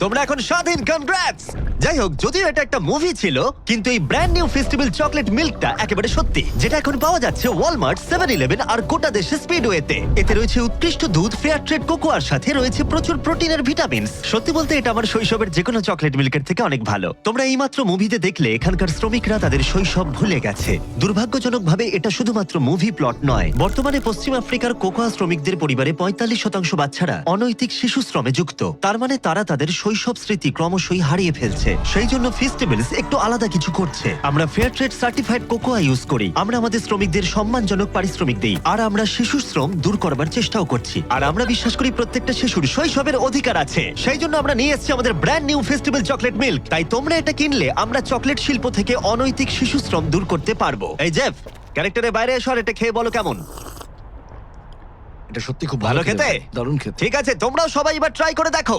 তোমরা এখন স্বাধীন। কনগ্রাটস। যাই হোক, যদিও এটা একটা মুভি ছিল, কিন্তু এই ব্র্যান্ড নিউ ফেস্টিভ্যাল চকলেট মিল্কটা একেবারে সত্যি, যেটা এখন পাওয়া যাচ্ছে ওয়ালমার্ট, 7-Eleven আর গোটা দেশে স্পিডওয়েতে। এতে রয়েছে উৎকৃষ্ট দুধ, ফেয়ার ট্রেড কোকোয়ার সাথে রয়েছে প্রচুর প্রোটিন আর ভিটামিনস। সত্যি বলতে এটা আমার শৈশবের যে কোনো চকলেট মিল্কের থেকে অনেক ভালো। তোমরা এইমাত্র মুভিতে দেখলে এখানকার শ্রমিকরা তাদের শৈশব ভুলে গেছে। দুর্ভাগ্যজনকভাবে এটা শুধুমাত্র মুভি প্লট নয়। বর্তমানে পশ্চিম আফ্রিকার কোকোয়া শ্রমিকদের পরিবারে 45% বাচ্চারা অনৈতিক শিশু শ্রমে যুক্ত। তার মানে তারা তাদের শৈশব স্মৃতি ক্রমশই হারিয়ে ফেলছে। সেই জন্য ফেস্টিভ্যালস একটু আলাদা কিছু করছে। আমরা fair trade certified cocoa use করি, আমরা আমাদের শ্রমিকদের সম্মানজনক পারিশ্রমিক দিই, আর আমরা শিশু শ্রম দূর করবার চেষ্টাও করছি। আর আমরা বিশ্বাস করি প্রত্যেকটা শিশুর শৈশবের অধিকার আছে। সেই জন্য আমরা নিয়ে এসেছি আমাদের brand new festival chocolate milk. তাই তোমরা এটা কিনলে আমরা চকলেট শিল্প থেকে অনৈতিক শিশু শ্রম দূর করতে পারবো। এই জেফ, ক্যারেক্টারের বাইরে এসো আর এটা খেয়ে বলো কেমন। এটা সত্যি খুব ভালো খেতে? দারুণ খেতে। ঠিক আছে, তোমরাও সবাই এবার ট্রাই করে দেখো।